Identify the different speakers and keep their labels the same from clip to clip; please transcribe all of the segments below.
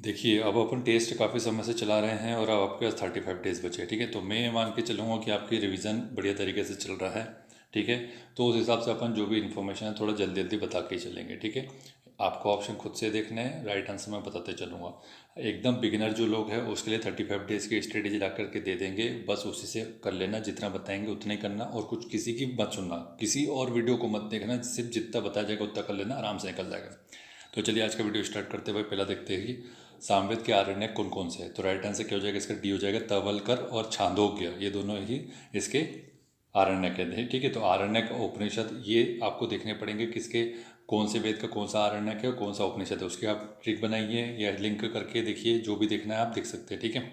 Speaker 1: देखिए, अब अपन टेस्ट काफ़ी समय से चला रहे हैं और अब आपके पास 35 डेज़ बचे हैं, ठीक है। तो मैं ये मान के चलूँगा कि आपकी रिवीजन बढ़िया तरीके से चल रहा है, ठीक है। तो उस हिसाब से अपन जो भी इन्फॉर्मेशन है थोड़ा जल्दी जल्दी बता के ही चलेंगे, ठीक है। आपको ऑप्शन खुद से देखने हैं, राइट आंसर मैं बताते चलूँगा। एकदम बिगिनर जो लोग हैं उसके लिए 35 डेज़ की स्ट्रेटेजी ला करके दे देंगे, बस उसी से कर लेना, जितना बताएंगे उतना ही करना और कुछ किसी की मत सुनना, किसी और वीडियो को मत देखना, सिर्फ जितना बताया जाएगा उतना कर लेना, आराम से निकल जाएगा। तो चलिए आज का वीडियो स्टार्ट करते हुए पहला देखते हैं कि सामवेद के आरण्यक कौन कौन से हैं। तो राइट आंसर क्या हो जाएगा इसका, डी हो जाएगा। तवलकर और छांदोग्य ये दोनों ही इसके आरण्यक हैं, ठीक है। तो आरण्यक उपनिषद ये आपको देखने पड़ेंगे किसके, कौन से वेद का कौन सा आरण्यक है और कौन सा उपनिषद है, उसकी आप ट्रिक बनाइए या लिंक करके देखिए, जो भी देखना है आप देख सकते हैं, ठीक है।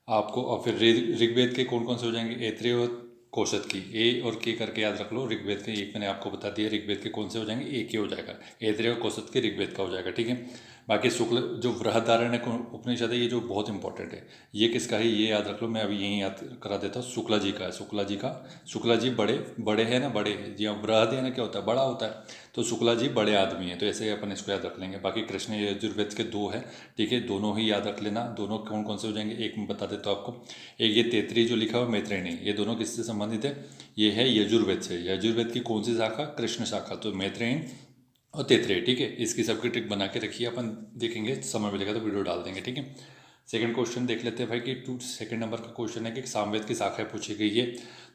Speaker 1: आपको और फिर ऋग्वेद के कौन कौन से हो जाएंगे, ऐत्रेय और कौशत की, ए और के करके याद रख लो। ऋग्वेद के एक मैंने आपको बता दिया, ऋग्वेद के कौन से हो जाएंगे, एक ही हो जाएगा, ऐत्रेय और कौशत के ऋग्वेद का हो जाएगा, ठीक है। बाकी शुक्ल जो बृहदारण्यक उपनिषद है ये जो बहुत इंपॉर्टेंट है, ये किसका है ये याद रख लो, मैं अभी यही याद करा देता हूँ। शुक्ला जी का है, शुक्ला जी का। शुक्ला जी बड़े बड़े हैं ना, बड़े हैं जी हाँ। बृहद है ना, क्या होता है, बड़ा होता है। तो शुक्ला जी बड़े आदमी हैं, तो ऐसे अपन इसको याद रख लेंगे। बाकी कृष्ण यजुर्वेद के दो है, ठीक है, दोनों ही याद रख लेना। दोनों कौन कौन से हो जाएंगे एक मैं बता देता हूँ आपको। एक ये तैतृय जो लिखा हुआ मैत्रेयी, ये दोनों किससे संबंधित है, ये है यजुर्वेद से। यजुर्वेद की कौन सी शाखा, कृष्ण शाखा। तो मैत्रेयी और तैतृय, ठीक है। इसकी सबकी ट्रिक बना के रखिए, अपन देखेंगे समय मिलेगा तो वीडियो डाल देंगे, ठीक है। सेकंड क्वेश्चन देख लेते हैं भाई कि सेकंड नंबर का क्वेश्चन है कि सामवेद की शाखाएं पूछी गई है।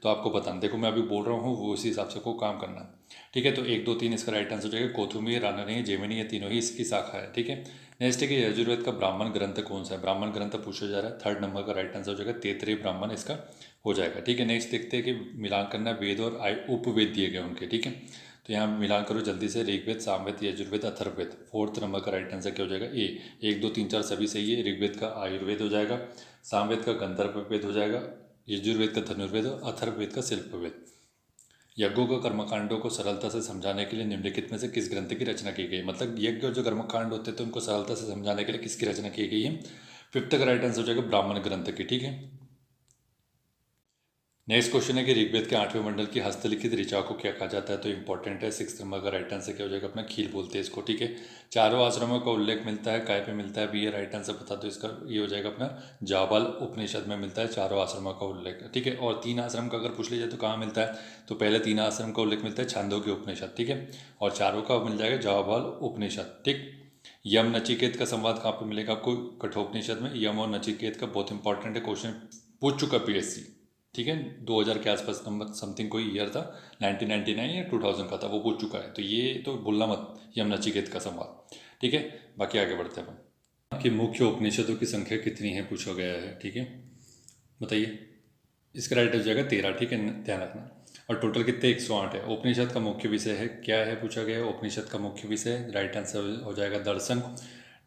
Speaker 1: तो आपको बताना, देखो मैं अभी बोल रहा हूँ वो उसी हिसाब से को काम करना है, ठीक है। तो 1 2 3 इसका राइट आंसर हो जाएगा। कौथुमी, राननी, जेमिनी, ये तीनों ही इसकी शाखा है, ठीक है। नेक्स्ट है कि यजुर्वेद का ब्राह्मण ग्रंथ कौन सा है, ब्राह्मण ग्रंथ पूछा जा रहा है। थर्ड नंबर का राइट आंसर हो जाएगा तैतृय ब्राह्मण, इसका हो जाएगा, ठीक है। नेक्स्ट देखते हैं कि मिलान करना वेद और उपवेद दिए गए उनके, ठीक है। तो यहाँ मिलान करो जल्दी से, ऋग्वेद, सामवेद, यजुर्वेद, अथर्ववेद। फोर्थ नंबर का राइट आंसर क्या हो जाएगा, ए। 1 2 3 4 सभी सही है। ऋग्वेद का आयुर्वेद हो जाएगा, सामवेद का गंधर्व वेद हो जाएगा, यजुर्वेद का धनुर्वेद और अथर्ववेद का शिल्पवेद। यज्ञों को कर्मकांडों को सरलता से समझाने के लिए निम्नलिखित में से किस ग्रंथ की रचना की गई, मतलब यज्ञ और जो कर्मकांड होते थे उनको सरलता से समझाने के लिए किसकी रचना की गई है। फिफ्थ का राइट आंसर हो जाएगा ब्राह्मण ग्रंथ की, ठीक है। नेक्स्ट क्वेश्चन है कि ऋग्वेद के 8वें मंडल की हस्तलिखित ऋचा को क्या कहा जाता है। तो इंपॉर्टेंट है। सिक्स नंबर का राइट आंसर क्या हो जाएगा अपना, खील बोलते हैं इसको, ठीक है। चारों आश्रमों का उल्लेख मिलता है, काय पे मिलता है, बी ये राइट आंसर बता दो इसका, ये हो जाएगा अपना जाबाल उपनिषद में मिलता है चारों आश्रमों का उल्लेख, ठीक है। और 3 आश्रम का अगर पूछ लीजिए तो कहाँ मिलता है, तो पहले 3 आश्रम का उल्लेख मिलता है छांदोग्य उपनिषद, ठीक है। और चारों का मिल जाएगा जाबाल उपनिषद, ठीक। यम नचिकेत का संवाद कहाँ पे मिलेगा आपको, कठोपनिषद में। यम और नचिकेत का बहुत इंपॉर्टेंट है, क्वेश्चन पूछ चुका पीएससी, ठीक है। 2000 के आसपास नंबर समथिंग कोई ईयर था, 1999 या 2000 का था, वो पूछ चुका है। तो ये तो भूलना मत, यम नचिकेत का संवाद, ठीक है। बाकी आगे बढ़ते हैं अपन कि मुख्य उपनिषदों की संख्या कितनी है पूछा गया है, ठीक है। बताइए, इसका राइट हो जाएगा 13, ठीक है, ध्यान रखना। और टोटल कितने, 108 है। उपनिषद का मुख्य विषय है, क्या है पूछा गया है, उपनिषद का मुख्य विषय राइट आंसर हो जाएगा दर्शन।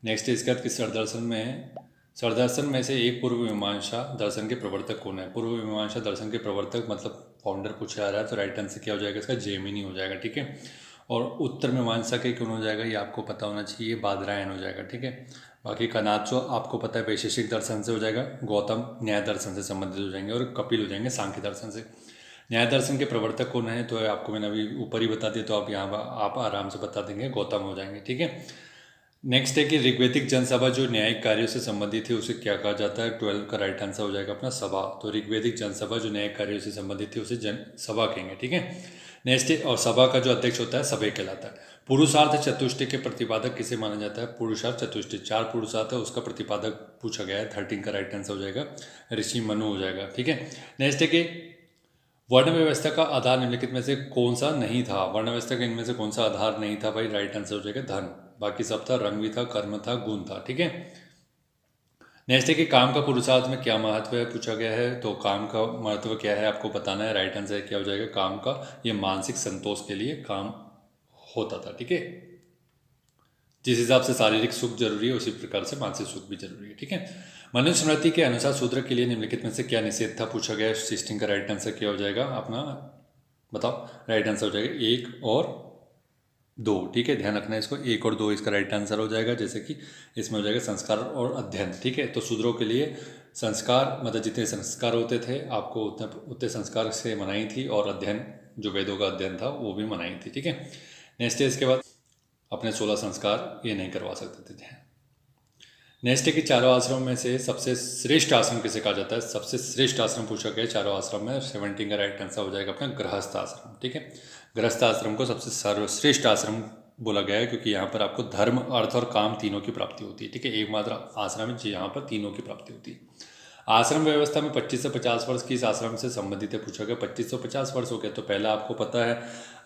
Speaker 1: नेक्स्ट है इसके बाद कि सरदर्शन में, सरदर्शन में से एक पूर्व मीमांसा दर्शन के प्रवर्तक कौन है। पूर्व मीमांसा दर्शन के प्रवर्तक मतलब फाउंडर पूछा जा रहा है, तो राइट आंसर क्या हो जाएगा इसका, जैमिनी हो जाएगा, ठीक है। और उत्तर मीमांसा के कौन हो जाएगा, ये आपको पता होना चाहिए, बादरायण हो जाएगा, ठीक है। बाकी कनाचो आपको पता है वैशेषिक दर्शन से हो जाएगा, गौतम न्याय दर्शन से संबंधित हो जाएंगे और कपिल हो जाएंगे सांख्य दर्शन से। न्याय दर्शन के प्रवर्तक कौन है, तो आपको मैंने अभी ऊपर ही बता दिया, तो आप यहाँ आप आराम से बता देंगे, गौतम हो जाएंगे, ठीक है। नेक्स्ट है कि ऋग्वेदिक जनसभा जो न्यायिक कार्यों से संबंधित है उसे क्या कहा जाता है। 12 का राइट आंसर हो जाएगा अपना सभा। तो ऋग्वेदिक जनसभा जो न्यायिक कार्यों से संबंधित है उसे जन सभा कहेंगे, ठीक है। नेक्स्ट है, और सभा का जो अध्यक्ष होता है सभ्य कहलाता है। पुरुषार्थ चतुष्टय के प्रतिपादक किसे माना जाता है। पुरुषार्थ चतुष्टय 4 पुरुषार्थ है, उसका प्रतिपादक पूछा गया है। 13 का राइट आंसर हो जाएगा ऋषि मनु हो जाएगा, ठीक है। नेक्स्ट है कि वर्ण व्यवस्था का आधार निम्नलिखित में से कौन सा नहीं था। वर्ण व्यवस्था का इनमें से कौन सा आधार नहीं था भाई, राइट आंसर हो जाएगा धन। बाकी सब था, रंग भी था, कर्म था, गुण था, ठीक है। नेक्स्ट है कि काम का पुरुषार्थ में क्या महत्व है पूछा गया है। तो काम का महत्व क्या है आपको बताना है। राइट आंसर क्या हो जाएगा, काम का ये मानसिक संतोष के लिए काम होता था, ठीक है। जिस हिसाब से शारीरिक सुख जरूरी है उसी प्रकार से मानसिक सुख भी जरूरी है, ठीक है। मनुष्य स्मृति के अनुसार शूद्र के लिए निम्नलिखित में से क्या निषेध था पूछा गया है। 16 का राइट आंसर क्या हो जाएगा अपना, बताओ। राइट आंसर हो जाएगा 1 और 2, ठीक है। ध्यान रखना है इसको, 1 और 2 इसका राइट आंसर हो जाएगा। जैसे कि इसमें हो जाएगा संस्कार और अध्ययन, ठीक है। तो शूद्रों के लिए संस्कार मतलब जितने संस्कार होते थे आपको उतने उतने संस्कार से मनाई थी, और अध्ययन जो वेदों का अध्ययन था वो भी मनाई थी, ठीक है। नेक्स्ट है इसके बाद अपने 16 संस्कार ये नहीं करवा सकते थे। नेक्स्ट है कि चारों आश्रम में से सबसे श्रेष्ठ आश्रम किसे कहा जाता है। सबसे श्रेष्ठ आश्रम पूछा गया चारों आश्रम में, 17 का राइट आंसर हो जाएगा अपना गृहस्थ आश्रम। ठीक है, गृहस्थ आश्रम को सबसे सर्वश्रेष्ठ आश्रम बोला गया है क्योंकि यहाँ पर आपको धर्म, अर्थ और काम तीनों की प्राप्ति होती है। ठीक है, एकमात्र आश्रम है यहाँ पर तीनों की प्राप्ति होती है। आश्रम व्यवस्था में 25 से 50 वर्ष किस आश्रम से संबंधित है पूछा गया। 25 से 50 वर्ष हो गया तो पहला आपको पता है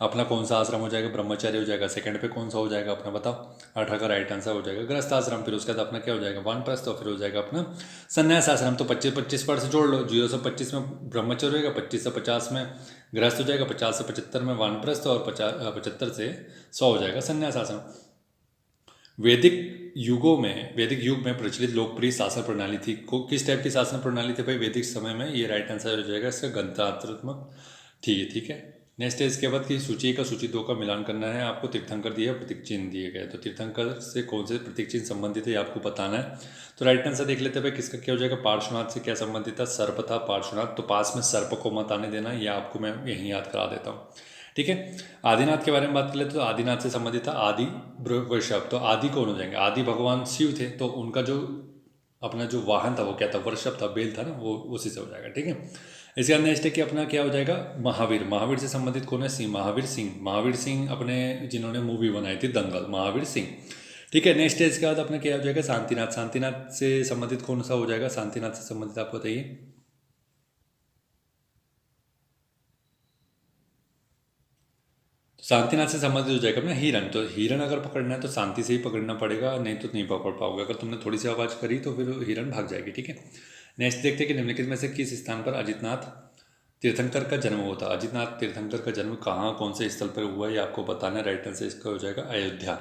Speaker 1: अपना कौन सा आश्रम हो जाएगा, ब्रह्मचार्य हो जाएगा। सेकंड पे कौन सा हो जाएगा अपना बताओ, 18 का राइट आंसर हो जाएगा गृहस्थ आश्रम। फिर उसके बाद अपना क्या हो जाएगा वानप्रस्थ, और फिर हो जाएगा अपना संन्यास आश्रम। तो 25 वर्ष जोड़ लो, 0 से 25 में ब्रह्मचर्य होगा, 25 से 50 में गृहस्थ हो जाएगा, 50 से 75 में वानप्रस्थ और 75 से 100 हो जाएगा संन्यास आश्रम। वैदिक युग में प्रचलित लोकप्रिय शासन प्रणाली थी, किस टाइप की शासन प्रणाली थी भाई वैदिक समय में, ये राइट आंसर हो जाएगा इसका गणतंत्रात्मक थी। ठीक है, नेक्स्ट है इसके बाद की सूची का सूची 2 का मिलान करना है आपको। तीर्थंकर दिए, प्रतीक चिन्ह दिए गए, तो तीर्थंकर से कौन से प्रतीक चिन्ह संबंधित है ये आपको बताना है। तो राइट आंसर देख लेते हैं भाई किसका क्या हो जाएगा। पार्श्वनाथ से क्या संबंधित था, सर्प था पार्श्वनाथ, तो पास में सर्प को मत आने देना, ये आपको मैं यहीं याद करा देता हूँ। ठीक है, आदिनाथ के बारे में बात कर ले तो आदिनाथ से संबंधित था आदि वृषभ, तो आदि कौन हो जाएंगे, आदि भगवान शिव थे, तो उनका जो अपना जो वाहन था वो क्या था, वृषभ था, बेल था ना, वो उसी से हो जाएगा। ठीक है, इसके बाद नेक्स्ट है कि अपना क्या हो जाएगा महावीर। महावीर से संबंधित कौन है, सिंह, महावीर सिंह अपने जिन्होंने मूवी बनाई थी दंगल, महावीर सिंह। ठीक है, नेक्स्ट है इसके बाद अपना क्या हो जाएगा शांतिनाथ से संबंधित कौन सा हो जाएगा, शांतिनाथ से संबंधित आप बताइए। शांतिनाथ से संबंधित हो जाएगा अपना हिरण, तो हिरण अगर पकड़ना है तो शांति से ही पकड़ना पड़ेगा, नहीं तो नहीं पकड़ पाओगे। अगर तुमने थोड़ी सी आवाज़ करी तो फिर हिरण भाग जाएगी। ठीक है, नेक्स्ट देखते हैं कि निम्नलिखित में से किस स्थान पर अजितनाथ तीर्थंकर का जन्म हुआ था। अजितनाथ तीर्थंकर का जन्म कहाँ कौन से स्थल पर हुआ ये आपको बताना है। राइट आंसर इसका हो जाएगा अयोध्या।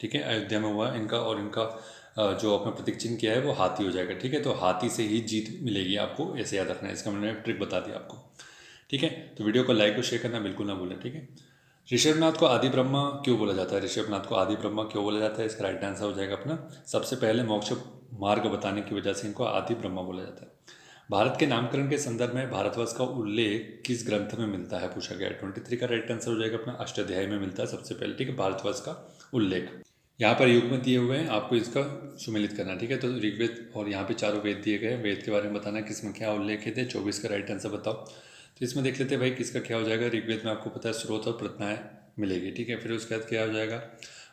Speaker 1: ठीक है, अयोध्या में हुआ इनका, और इनका जो अपना प्रतीक चिन्ह किया है वो हाथी हो जाएगा। ठीक है, तो हाथी से ही जीत मिलेगी आपको, ऐसे याद रखना है, इसका मैंने ट्रिक बता दिया आपको। ठीक है, तो वीडियो को लाइक और शेयर करना बिल्कुल ना भूलें। ठीक है, ऋषभनाथ को आदि ब्रह्मा क्यों बोला जाता है, ऋषभनाथ को आदि ब्रह्मा क्यों बोला जाता है, इसका राइट आंसर हो जाएगा अपना सबसे पहले मोक्ष मार्ग बताने की वजह से इनको आदि ब्रह्मा बोला जाता है। भारत के नामकरण के संदर्भ में भारतवर्ष का उल्लेख किस ग्रंथ में मिलता है पूछा गया है। 23 का राइट आंसर हो जाएगा अपना अष्टाध्यायी में मिलता है सबसे पहले। ठीक है, भारतवर्ष का उल्लेख यहाँ पर युग में दिए हुए हैं, आपको इसका सुमिलित करना। ठीक है, तो ऋग्वेद और यहाँ पे चारों वेद दिए गए, वेद के बारे में बताना किसमें क्या उल्लेख है। 24 का राइट आंसर बताओ। तो इसमें देख लेते हैं भाई किसका क्या हो जाएगा। ऋग्वेद में आपको पता है स्रोत और प्रत्नाएं मिलेगी। ठीक है, फिर उसके बाद क्या हो जाएगा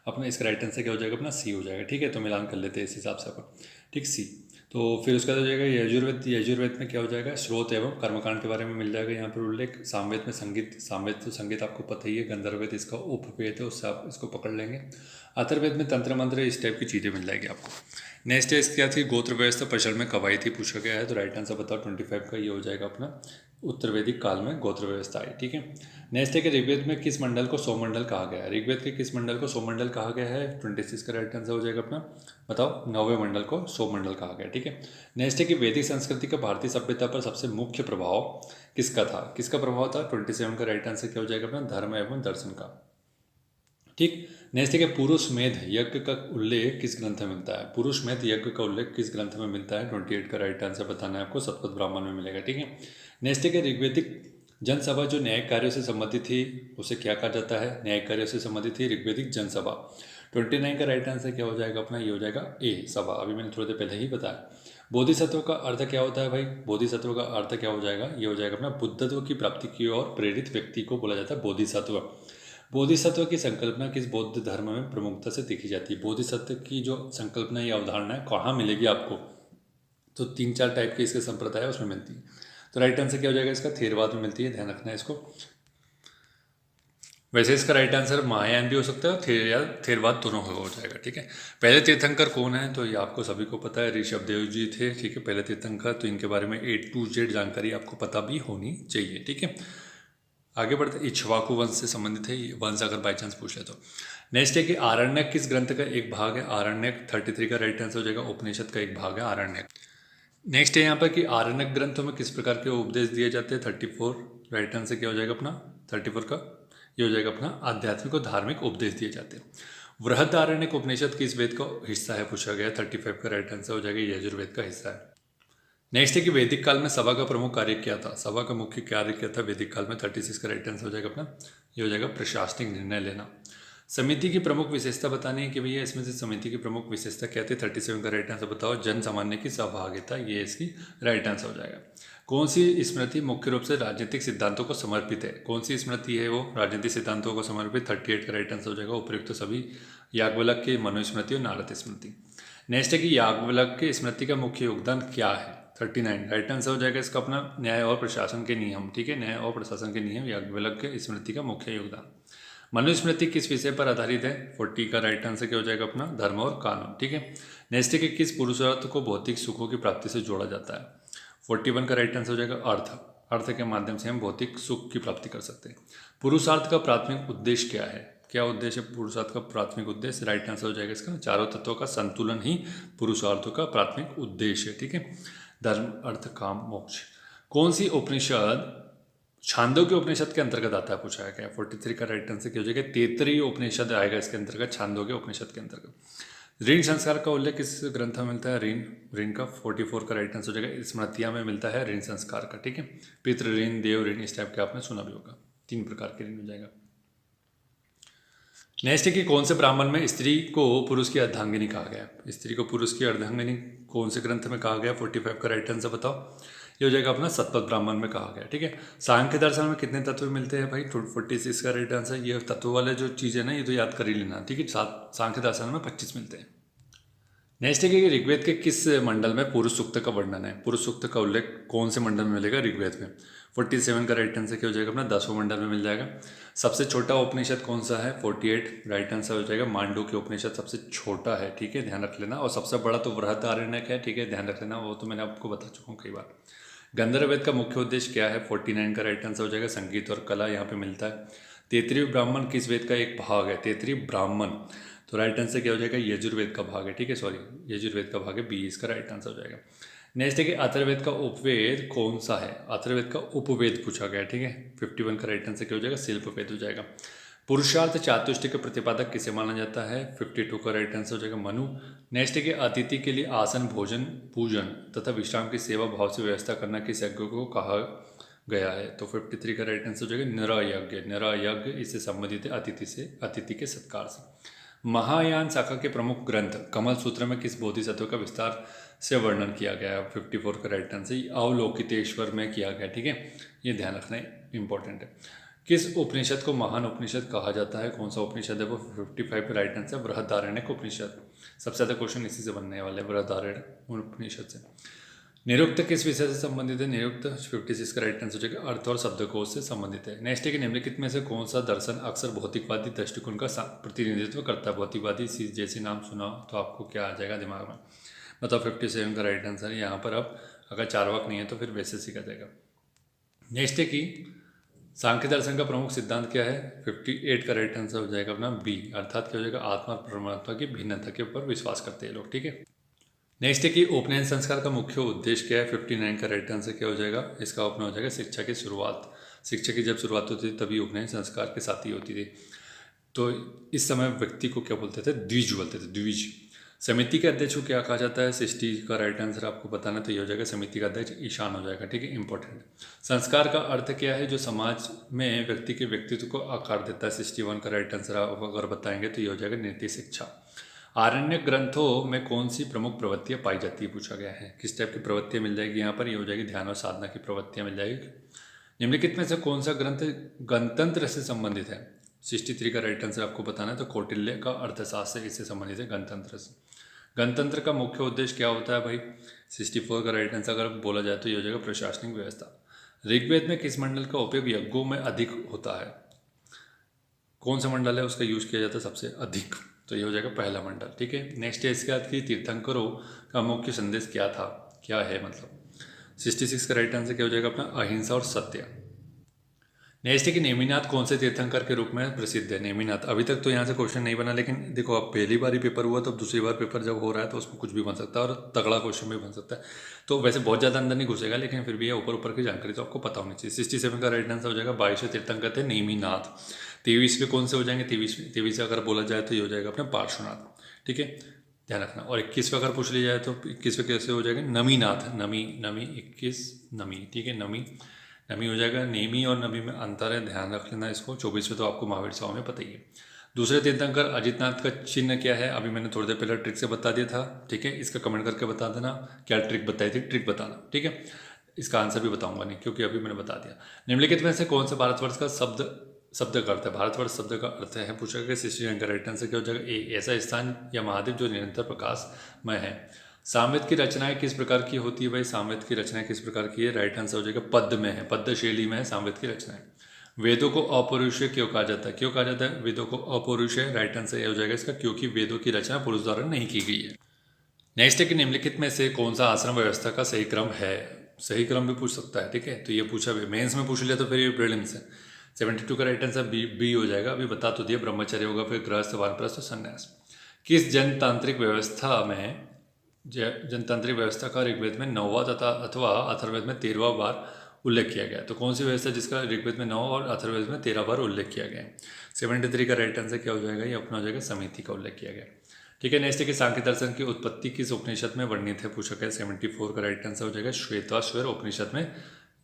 Speaker 1: अपना, इसका राइट आंसर क्या हो जाएगा अपना सी हो जाएगा। ठीक है, तो मिलान कर लेते हैं इस हिसाब से अपन। ठीक, सी। तो फिर उसका हो जाएगा यजुर्वेद। यजुर्वेद में क्या हो जाएगा स्रोत एवं कर्मकांड के बारे में मिल जाएगा यहाँ पर उल्लेख। सामवेद में संगीत, सामवेद तो संगीत आपको पता ही है। गंधर्ववेद इसका उपवेद है, उससे आप इसको पकड़ लेंगे। अथर्ववेद में तंत्र मंत्र, इस टाइप की चीज़ें मिल जाएगी आपको। नेक्स्ट है क्या थी, गोत्र व्यवस्था प्रचलन में कब आई थी पूछा गया है। तो राइट आंसर बताओ 25 का ये हो जाएगा अपना उत्तर वैदिक काल में गोत्र व्यवस्था आई। ठीक है, नेक्स्ट है कि ऋग्वेद में किस मंडल को सौमंडल कहा गया है। ऋग्वेद के किस मंडल को सौमंडल कहा गया है। 26 का राइट आंसर हो जाएगा अपना बताओ 9वें मंडल को सौमंडल कहा गया। ठीक है, नेक्स्ट है कि वैदिक संस्कृति का भारतीय सभ्यता पर सबसे मुख्य प्रभाव किसका था, किसका प्रभाव था। 27 का राइट आंसर क्या हो जाएगा अपना धर्म एवं दर्शन का। ठीक, नेक्स्ट है कि पुरुषमेध यज्ञ का उल्लेख किस ग्रंथ में मिलता है। पुरुषमेध यज्ञ का उल्लेख किस ग्रंथ में मिलता है। 28 का राइट आंसर बताना है आपको, शतपथ ब्राह्मण में मिलेगा। ठीक है, नेक्स्ट है कि ऋग्वेदिक जनसभा जो न्यायिक कार्यों से संबंधित थी उसे क्या कहा जाता है। न्यायिक कार्यों से संबंधित थी ऋग्वेदिक जनसभा। 29 का राइट आंसर क्या हो जाएगा अपना, ये हो जाएगा ए सभा, अभी मैंने थोड़ी देर पहले ही बताया। बोधिसत्व का अर्थ क्या होता है भाई। बोधिसत्व का अर्थ क्या हो जाएगा, ये हो जाएगा अपना बुद्धत्व की प्राप्ति की ओर प्रेरित व्यक्ति को बोला जाता है बोधिसत्व। बोधिसत्व की संकल्पना किस बौद्ध धर्म में प्रमुखता से देखी जाती है। बोधिसत्व की जो संकल्पना या अवधारणा है कहाँ मिलेगी आपको, तो 3-4 टाइप के इसके संप्रदाय है उसमें मिलती है। तो राइट आंसर क्या हो जाएगा इसका, थेरवाद में मिलती है, ध्यान रखना है इसको। वैसे इसका राइट आंसर महायान भी हो सकता है और थेरवाद दोनों हो जाएगा। ठीक है, पहले तीर्थंकर कौन है, तो ये आपको सभी को पता है ऋषभदेव जी थे। ठीक है, पहले तीर्थंकर, तो इनके बारे में A to Z जानकारी आपको पता भी होनी चाहिए। ठीक है, आगे बढ़ते, इक्ष्वाकु वंश से संबंधित है ये वंश, अगर बाई चांस पूछ ले तो। नेक्स्ट है कि आरण्यक किस ग्रंथ का एक भाग है। आरण्यक 33 का राइट आंसर हो जाएगा, उपनिषद का एक भाग है आरण्यक। नेक्स्ट है यहाँ पर कि आरण्यक ग्रंथों में किस प्रकार के उपदेश दिए जाते हैं। 34 राइट आंसर क्या हो जाएगा अपना 34 का, ये हो जाएगा अपना आध्यात्मिक और धार्मिक उपदेश दिए जाते हैं। बृहदारण्यक उपनिषद किस वेद का हिस्सा है पूछा गया। 35 का राइट आंसर हो जाएगा यजुर्वेद का हिस्सा है। नेक्स्ट है कि वैदिक काल में सभा का प्रमुख कार्य क्या था। सभा का मुख्य कार्य क्या था वैदिक काल में। 36 का राइट आंसर हो जाएगा अपना, ये हो जाएगा प्रशासनिक निर्णय लेना। समिति की प्रमुख विशेषता बतानी है कि भैया इसमें से समिति की प्रमुख विशेषता क्या थी। 37 का राइट आंसर बताओ। जन सामान्य की सहभागिता, ये इसकी राइट आंसर हो जाएगा। कौन सी स्मृति मुख्य रूप से राजनीतिक सिद्धांतों को समर्पित है। कौन सी स्मृति है वो राजनीतिक सिद्धांतों को समर्पित। 38 का राइट आंसर हो जाएगा। उपयुक्त सभी याज्ञवल्क्य, मनुस्मृति और नारद स्मृति। नेक्स्ट है कि याज्ञवल्क्य स्मृति का मुख्य योगदान क्या है। 39 राइट आंसर हो जाएगा इसका अपना न्याय और प्रशासन के नियम। ठीक है, न्याय और प्रशासन के नियम याज्ञवल्क्य स्मृति का मुख्य योगदान। मनुस्मृति किस विषय पर आधारित है। 40 का राइट आंसर क्या हो जाएगा अपना धर्म और कानून। ठीक है, नेक्स्ट है कि किस पुरुषार्थ को भौतिक सुखों की प्राप्ति से जोड़ा जाता है। 41 का राइट आंसर हो जाएगा अर्थ। अर्थ के माध्यम से हम भौतिक सुख की प्राप्ति कर सकते हैं। पुरुषार्थ का प्राथमिक उद्देश्य क्या है। क्या उद्देश्य है पुरुषार्थ का प्राथमिक उद्देश्य। राइट आंसर हो जाएगा इसका चारों तत्वों का संतुलन ही पुरुषार्थों का प्राथमिक उद्देश्य है। ठीक है, धर्म अर्थ काम मोक्ष। कौन सी उपनिषद छांदोग्य उपनिषद के अंतर्गत आता है पूछा गया। 43 का राइट आंसर क्या हो जाएगा। तैत्तिरीय उपनिषद आएगा इसके अंतर्गत, छांदोग्य उपनिषद के अंतर्गत। ऋण संस्कार का उल्लेख किस ग्रंथ में मिलता है। ऋण का 44 का राइट आंसर हो जाएगा। स्मृतियां में मिलता है ऋण संस्कार का। ठीक है, पितृ ऋण, देव ऋण, इस टाइप के आपने सुना भी होगा। 3 प्रकार के ऋण हो जाएगा। नेक्स्ट है कि कौन से ब्राह्मण में स्त्री को पुरुष की अर्धांगिनी कहा गया। स्त्री को पुरुष की अर्धांगिनी कौन से ग्रंथ में कहा गया। 45 का राइट आंसर बताओ। ये हो जाएगा अपना सतपथ ब्राह्मण में कहा गया। ठीक है, सांख्य दर्शन में कितने तत्व मिलते हैं भाई। 46 का राइट आंसर। ये तत्व वाले जो चीज़ है ना, ये तो याद कर ही लेना। ठीक है, सांख्य दर्शन में 25 मिलते हैं। नेक्स्ट है कि ऋग्वेद के किस मंडल में पुरुष सूक्त का वर्णन है। पुरुष सूक्त का उल्लेख कौन से मंडल में मिलेगा ऋग्वेद में। 47 का राइट आंसर क्या हो जाएगा अपना 10वें मंडल में मिल जाएगा। सबसे छोटा उपनिषद कौन सा है। 48 राइट आंसर हो जाएगा। मांडूक्य उपनिषद सबसे छोटा है। ठीक है, ध्यान रख लेना। और सबसे बड़ा तो बृहदारण्यक है। ठीक है, ध्यान रख लेना, वो तो मैंने आपको बता चुका हूँ कई बार। गंधर्व वेद का मुख्य उद्देश्य क्या है। 49 का राइट आंसर हो जाएगा। संगीत और कला यहाँ पे मिलता है। 33 ब्राह्मण किस वेद का एक भाग है। 33 ब्राह्मण, तो राइट आंसर क्या हो जाएगा यजुर्वेद का भाग है। ठीक है, सॉरी यजुर्वेद का भाग है। 20 का राइट आंसर हो जाएगा। नेक्स्ट है कि अथर्ववेद का उपवेद कौन सा है। अथर्ववेद का उपवेद पूछा गया। ठीक है, 51 का राइट आंसर क्या हो जाएगा शिल्पवेद हो जाएगा। पुरुषार्थ चातुष्टय के प्रतिपादक किसे माना जाता है। 52 का राइट आंसर हो जाएगा मनु। नेक्स्ट है कि अतिथि के लिए आसन, भोजन, पूजन तथा विश्राम की सेवा भाव से व्यवस्था करना किस यज्ञ को कहा गया है। तो 53 का राइट आंसर हो जाएगा निरायज्ञ। निरायज्ञ इससे संबंधित है अतिथि के सत्कार से। महायान शाखा के प्रमुख ग्रंथ कमल सूत्र में किस बोधिसत्व का विस्तार से वर्णन किया गया है। 54 का राइट आंसर अवलोकितेश्वर में किया गया। ठीक है, ये ध्यान रखना इंपॉर्टेंट है। किस उपनिषद को महान उपनिषद कहा जाता है। कौन सा उपनिषद है वो। 55 का राइट आंसर बृहदारण्यक उपनिषद। सबसे ज़्यादा क्वेश्चन इसी से बनने वाले बृहदारण्यक उपनिषद से। निरुक्त किस विषय से संबंधित है। निरुक्त 56 का राइट आंसर हो जाएगा अर्थ और शब्दकोश से संबंधित है। नेक्स्ट है कि निम्नलिखित में से कौन सा दर्शन अक्सर भौतिकवादी दृष्टिकोण का प्रतिनिधित्व करता है। भौतिकवादी जैसे नाम सुना तो आपको क्या आ जाएगा दिमाग में, बताओ। 57 का राइट आंसर है। यहाँ पर अब अगर चार्वाक नहीं है तो फिर वैसे सीखा जाएगा। नेक्स्ट है कि सांख्य दर्शन का प्रमुख सिद्धांत क्या है। 58 का राइट आंसर हो जाएगा अपना बी, अर्थात क्या हो जाएगा आत्मा और परमात्मा की भिन्नता के ऊपर विश्वास करते हैं लोग। ठीक है, नेक्स्ट है कि उपनयन संस्कार का मुख्य उद्देश्य क्या है। 59 का राइट आंसर क्या हो जाएगा इसका अपना हो जाएगा शिक्षा की शुरुआत। शिक्षा की जब शुरुआत होती थी तभी उपनयन संस्कार के साथ ही होती थी। तो इस समय व्यक्ति को क्या बोलते थे, द्विज बोलते थे, द्विज। समिति के अध्यक्ष को क्या कहा जाता है। 60 का राइट आंसर आपको बताना, तो ये हो जाएगा समिति का अध्यक्ष ईशान हो जाएगा। ठीक है, इंपॉर्टेंट। संस्कार का अर्थ क्या है, जो समाज में व्यक्ति के व्यक्तित्व को आकार देता है। 61 का राइट आंसर आप अगर बताएंगे तो ये हो जाएगा नीति शिक्षा। आरण्यक ग्रंथों में कौन सी प्रमुख प्रवृत्तियाँ पाई जाती है पूछा गया है। किस टाइप की प्रवृत्तियाँ मिल जाएगी यहाँ पर, ये हो जाएगी ध्यान और साधना की प्रवृत्तियाँ मिल जाएगी। निम्नलिखित में से कौन सा ग्रंथ गणतंत्र से संबंधित है। 63 का राइट आंसर आपको बताना है, तो कौटिल्य का अर्थशास्त्र इससे संबंधित है गणतंत्र से। गणतंत्र का मुख्य उद्देश्य क्या होता है भाई। 64 का राइट आंसर अगर बोला जाए तो ये हो जाएगा प्रशासनिक व्यवस्था। ऋग्वेद में किस मंडल का उपयोग यज्ञों में अधिक होता है। कौन सा मंडल है उसका यूज किया जाता है सबसे अधिक, तो ये हो जाएगा पहला मंडल। ठीक है, नेक्स्ट है इसके बाद की तीर्थंकरों का मुख्य संदेश क्या था, क्या है मतलब। 66 का राइट आंसर क्या हो जाएगा अपना अहिंसा और सत्य। नेक्स्ट है कि नेमिनाथ कौन से तीर्थंकर के रूप में प्रसिद्ध है। नेमिनाथ अभी तक तो यहाँ से क्वेश्चन नहीं बना, लेकिन देखो अब पहली बार ही पेपर हुआ तो अब दूसरी बार पेपर जब हो रहा है तो उसमें कुछ भी बन सकता है और तगड़ा क्वेश्चन भी बन सकता है। तो वैसे बहुत ज़्यादा अंदर नहीं घुसेगा, लेकिन फिर भी ऊपर ऊपर की जानकारी तो आपको पता होनी चाहिए। 67 का राइट आंसर हो जाएगा 22वें तीर्थंकर थे नेमिनाथ। 23वें कौन से हो जाएंगे, 23वें अगर बोला जाए तो ये हो जाएगा अपना पार्श्वनाथ। ठीक है, ध्यान रखना। और 21वें अगर पूछ लिया जाए तो 21वें कैसे हो जाएगा नमीनाथ। नमी 21 नमी। ठीक है, नमी हो जाएगा। नेमी और नमी में अंतर है, ध्यान रख लेना इसको। 24वें तो आपको महावीर साहब में पता ही है। दूसरे तीर्थंकर अजितनाथ का चिन्ह क्या है, अभी मैंने थोड़ी देर पहले ट्रिक से बता दिया था, ठीक है। इसका कमेंट करके बता देना क्या ट्रिक बताई थी, ट्रिक बताना, ठीक है। इसका आंसर भी बताऊंगा नहीं क्योंकि अभी मैंने बता दिया। निम्नलिखित में से कौन सा भारतवर्ष का शब्द का अर्थ है, भारतवर्ष शब्द का अर्थ है पूछा गया श्रीलंका। राइट आंसर क्या हो जाएगा ए, ऐसा स्थान या महाद्वीप जो निरंतर प्रकाशमय है। सामवेद की रचनाएं किस प्रकार की होती है भाई, सामवेद की रचनाएं किस प्रकार की है, राइट आंसर हो जाएगा पद्य में है, पद्य शैली में है सामवेद की रचनाएं। वेदों को अपौरुषीय क्यों कहा जाता है, क्यों कहा जाता है वेदों को अपौरुषीय, राइट आंसर यह हो जाएगा इसका क्योंकि वेदों की रचना पुरुष द्वारा नहीं की गई है। नेक्स्ट है कि निम्नलिखित में से कौन सा आश्रम व्यवस्था का सही क्रम है, सही क्रम भी पूछ सकता है, ठीक है। तो ये पूछा भी मेंस में पूछ लिया तो फिर ये प्रीलिम्स है। 72 का राइट आंसर बी हो जाएगा, अभी बता तो दिया, ब्रह्मचर्य होगा, फिर गृहस्थ, वानप्रस्थ, संन्यास। किस जनतांत्रिक व्यवस्था में जनतांत्रिक व्यवस्था का ऋग्वेद में 9वां तथा अथवा अथर्ववेद में 13वां बार उल्लेख किया गया है। तो कौन सी व्यवस्था जिसका ऋग्वेद में 9 और अथर्ववेद में 13 बार उल्लेख किया गया है। 73 का राइट आंसर क्या हो जाएगा, ये अपना हो जाएगा समिति का उल्लेख किया गया, ठीक है। नेक्स्ट है कि सांख्य दर्शन की उत्पत्ति किस उपनिषद में वर्णित है पूछा गया। 74 का राइट आंसर हो जाएगा श्वेताश्वर उपनिषद में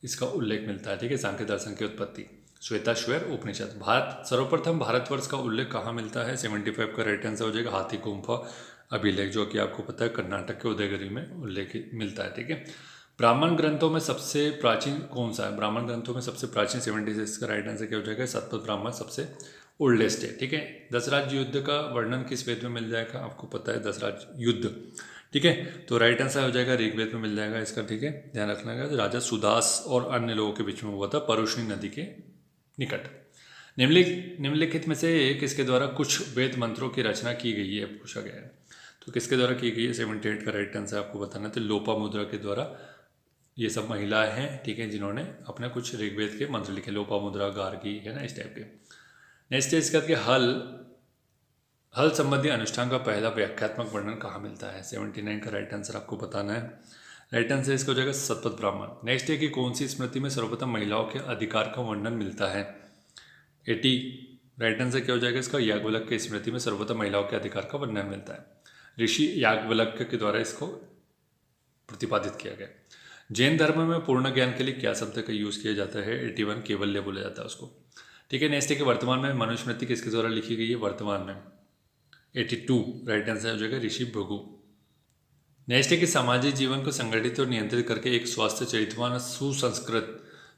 Speaker 1: इसका उल्लेख मिलता है, ठीक है। सांख्य दर्शन की उत्पत्ति श्वेताश्वर उपनिषद। सर्वप्रथम भारतवर्ष का उल्लेख कहाँ मिलता है। 75 का राइट आंसर हो जाएगा हाथी गुम्फा अभिलेख, जो कि आपको पता है कर्नाटक के उदयगिरी में उल्लेख मिलता है, ठीक है। ब्राह्मण ग्रंथों में सबसे प्राचीन कौन सा है, ब्राह्मण ग्रंथों में सबसे प्राचीन 76 का राइट आंसर क्या हो जाएगा, शतपथ ब्राह्मण सबसे ओल्डेस्ट है, ठीक है। दशराज युद्ध का वर्णन किस वेद में मिल जाएगा, आपको पता है दशराज युद्ध, ठीक है। तो राइट आंसर हो जाएगा ऋग्वेद में मिल जाएगा इसका, ठीक है। ध्यान रखना है राजा सुदास और अन्य लोगों के बीच में हुआ था परुष्णी नदी के निकट। निम्नलिखित में से किसके द्वारा कुछ वेद मंत्रों की रचना की गई है पूछा गया है। तो किसके द्वारा की गई है, 78 का राइट आंसर आपको बताना है। तो लोपामुद्रा के द्वारा, ये सब महिलाएं हैं, ठीक है, जिन्होंने अपने कुछ ऋग्वेद के मंत्र लिखे, लोपामुद्रा, गार्गी, है ना, इस टाइप के। नेक्स्ट है इसका कि हल संबंधी अनुष्ठान का पहला व्याख्यात्मक वर्णन कहाँ मिलता है। 79 का राइट आंसर आपको बताना है। राइट आंसर इसका हो जाएगा शतपथ ब्राह्मण। नेक्स्ट है कि कौन सी स्मृति में सर्वप्रथम महिलाओं के अधिकार का वर्णन मिलता है। 80 राइट आंसर क्या हो जाएगा इसका, याज्ञवल्क्य की स्मृति में सर्वप्रथम महिलाओं के अधिकार का वर्णन मिलता है। ऋषि याज्ञवल्क्य के द्वारा इसको प्रतिपादित किया गया। जैन धर्म में पूर्ण ज्ञान के लिए क्या शब्द का यूज किया जाता है। 81 केवल्य बोला जाता है उसको, ठीक है। नेक्स्ट है कि वर्तमान में मनुस्मृति किसके द्वारा लिखी गई है, वर्तमान में 82 राइट आंसर हो जाएगा ऋषि भृगु। नेक्स्ट है कि सामाजिक जीवन को संगठित और नियंत्रित करके एक स्वस्थ, चरित्रवान,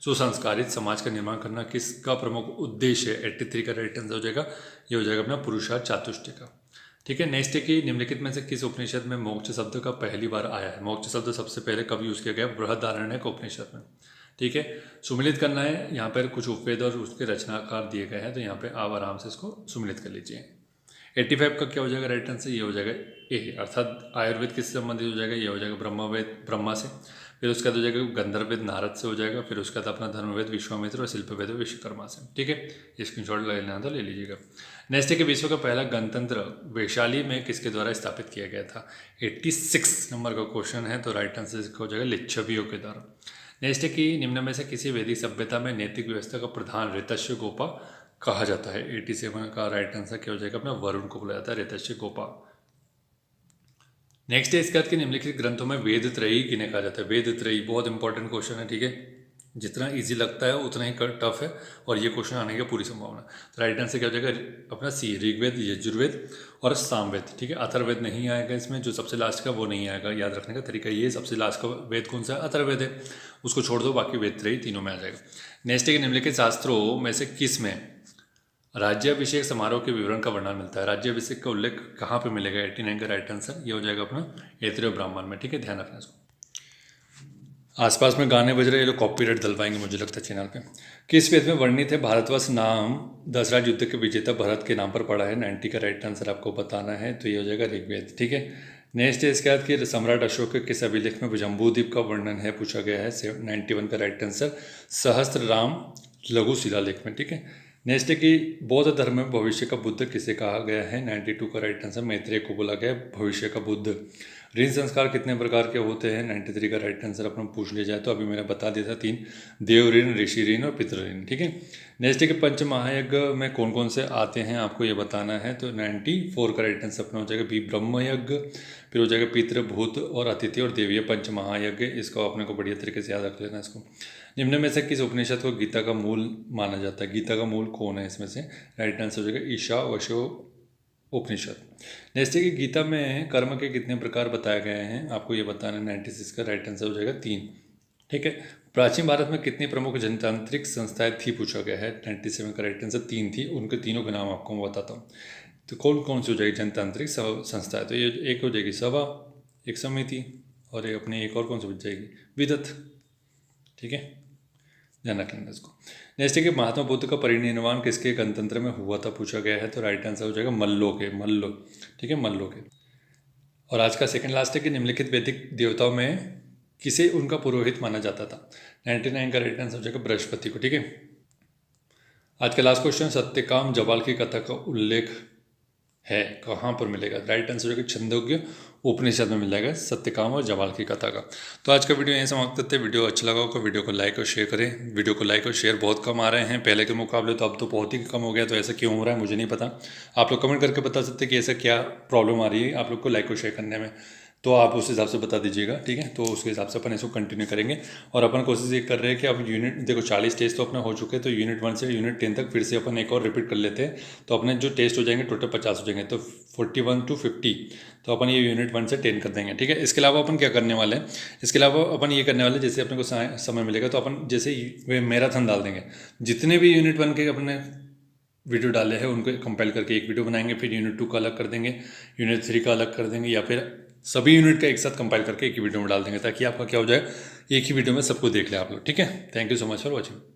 Speaker 1: सुसंस्कारित समाज का निर्माण करना किसका प्रमुख उद्देश्य है। 83 का राइट आंसर हो जाएगा, ये हो जाएगा अपना पुरुषार्थ चातुष्टय का, ठीक है। नेक्स्ट है कि निम्नलिखित में से किस उपनिषद में मोक्ष शब्द का पहली बार आया है। मोक्ष शब्द सबसे पहले कब यूज किया गया, बृहदारण्यक उपनिषद में, ठीक है। सुमिलित करना है, यहाँ पर कुछ उपवेद और उसके रचनाकार दिए गए हैं, तो यहाँ पे आप आराम से इसको सुमिलित कर लीजिए। 85 का क्या हो जाएगा राइट आंसर, ये हो जाएगा ए, अर्थात आयुर्वेद किससे संबंधित हो जाएगा, ये हो जाएगा ब्रह्मवेद, ब्रह्मा से। फिर उसका हो जाएगा गंधर्ववेद नारद से हो जाएगा। फिर उसका अपना धर्मवेद विश्वामित्र और शिल्पवेद विश्वकर्मा से, ठीक है। स्क्रीनशॉट ले लेना तो ले लीजिएगा। नेक्स्ट है कि विश्व का पहला गणतंत्र वैशाली में किसके द्वारा स्थापित किया गया था। 86 नंबर का क्वेश्चन है, तो राइट आंसर इसका हो जाएगा लिच्छवियों के द्वारा। नेक्स्ट है कि निम्न में से किसी वैदिक सभ्यता में नैतिक व्यवस्था का प्रधान ऋतस्य गोपा कहा जाता है। 87 का राइट आंसर क्या हो जाएगा, अपना वरुण को बोला जाता है ऋतस्य गोपा। नेक्स्ट है इसके बाद के निम्नलिखित ग्रंथों में वेद त्रयी किन्हें कहा जाता है। वेद त्रयी बहुत इंपॉर्टेंट क्वेश्चन है, ठीक है। जितना इजी लगता है उतना ही टफ है, और ये क्वेश्चन आने की पूरी संभावना। तो राइट आंसर क्या हो जाएगा अपना सी, ऋग्वेद, यजुर्वेद और सामवेद, ठीक है। अथर्ववेद नहीं आएगा इसमें, जो सबसे लास्ट का वो नहीं आएगा। याद रखने का तरीका ये, सबसे लास्ट का वेद कौन सा है, अथर्ववेद है, उसको छोड़ दो, बाकी वेद त्रयी तीनों में आ जाएगा। नेक्स्ट है कि निम्नलिखित शास्त्रों में से किस में राज्याभिषेक समारोह के विवरण का वर्णन मिलता है। राज्याभिषेक का उल्लेख कहाँ पे मिलेगा। 89 का राइट आंसर ये हो जाएगा अपना ऐतरेय ब्राह्मण में, ठीक है। ध्यान रखना इसको। आसपास में गाने बज रहे, ये लोग कॉपीराइट डलवाएंगे मुझे लगता है चैनल पे। किस वेद में वर्णित है भारतवर्ष नाम दशरथ युद्ध के विजेता भरत के नाम पर पड़ा है। 90 का राइट आंसर आपको बताना है, तो ये हो जाएगा ऋग्वेद, ठीक है। नेक्स्ट है इसके बाद कि सम्राट अशोक के किस अभिलेख में जम्बूद्वीप का वर्णन है पूछा गया है। 91 का राइट आंसर सहस्त्रराम लघु शिलालेख में, ठीक है। नेक्स्ट है कि बौद्ध धर्म में भविष्य का बुद्ध किसे कहा गया है। 92 का राइट आंसर मैत्रेय को बोला गया भविष्य का बुद्ध। ऋण संस्कार कितने प्रकार के होते हैं? 93 का राइट आंसर अपन पूछ लिया जाए तो अभी मैंने बता दिया था 3, देव ऋण, ऋषि ऋण और पितृ ऋण। ठीक है, नेक्स्ट है कि पंच महायज्ञ में कौन कौन से आते हैं आपको ये बताना है। तो 94 का राइट आंसर अपना हो जाएगा बी, ब्रह्म यज्ञ, फिर हो जाएगा पितृ, भूत और अतिथि और देव, ये पंच महायज्ञ। इसको अपने को बढ़िया तरीके से याद रख लेना इसको। निम्न में से किस उपनिषद को गीता का मूल माना जाता है? गीता का मूल कौन है इसमें से? राइट आंसर हो जाएगा ईशावास्य उपनिषद। नेक्स्ट है कि गीता में कर्म के कितने प्रकार बताए गए हैं? आपको ये बताना है। 96 का राइट आंसर हो जाएगा 3। ठीक है, प्राचीन भारत में कितनी प्रमुख जनतांत्रिक संस्थाएं थी पूछा गया है। 97 का राइट आंसर 3 थी, उनके तीनों के नाम आपको मैं बताता हूँ। तो कौन कौन सी हो जाएगी जनतांत्रिक संस्थाएं? तो ये एक हो जाएगी सभा, एक समिति, और एक अपनी एक और कौन सी बच जाएगी? विदत। ठीक है, ध्यान रख लेना इसको। नेक्स्ट है कि महात्मा बुद्ध का परिनिर्वाण किसके गणतंत्र में हुआ था पूछा गया है। तो राइट आंसर हो जाएगा मल्लो के, मल्लो। ठीक है, मल्लो के। और आज का सेकंड लास्ट है कि निम्नलिखित वैदिक देवताओं में किसे उनका पुरोहित माना जाता था। 99 का राइट आंसर हो जाएगा बृहस्पति को। ठीक है, आज का लास्ट क्वेश्चन, सत्यकाम जबाल की कथा का उल्लेख है कहाँ पर मिलेगा? राइट आंसर हो जाएगा छंदोग्य उपनिषद में मिल जाएगा सत्यकाम और जबाल की कथा का। तो आज का वीडियो यहीं समाप्त करते हैं। वीडियो अच्छा लगा होगा वीडियो को लाइक और शेयर करें। वीडियो को लाइक और शेयर बहुत कम आ रहे हैं पहले के मुकाबले, तो अब तो बहुत ही कम हो गया। तो ऐसा क्यों हो रहा है मुझे नहीं पता, आप लोग कमेंट करके बता सकते हैं कि ऐसा क्या प्रॉब्लम आ रही है आप लोग को लाइक और शेयर करने में, तो आप उस हिसाब से बता दीजिएगा। ठीक है, तो उसके हिसाब से अपन इसको कंटिन्यू करेंगे। और अपन कोशिश ये कर रहे हैं कि अब यूनिट देखो 40 टेस्ट तो अपने हो चुके हैं, तो यूनिट 1 से यूनिट 10 तक फिर से अपन एक और रिपीट कर लेते हैं। तो अपने जो टेस्ट हो जाएंगे टोटल 50 हो जाएंगे, तो 41 to 50, तो अपन ये यूनिट 1 से 10 कर देंगे। ठीक है, इसके अलावा अपन क्या करने वाले हैं, इसके अलावा अपन ये करने वाले हैं, जैसे अपने को समय मिलेगा तो अपन जैसे मैराथन डाल देंगे। जितने भी यूनिट 1 के अपने वीडियो डाले हैं उनको कंपाइल करके एक वीडियो बनाएंगे, फिर यूनिट 2 का अलग कर देंगे, यूनिट 3 का अलग कर देंगे, या फिर सभी यूनिट का एक साथ कंपाइल करके एक ही वीडियो में डाल देंगे, ताकि आपका क्या हो जाए, एक ही वीडियो में सबको देख ले आप लोग। ठीक है, thank you so much for watching.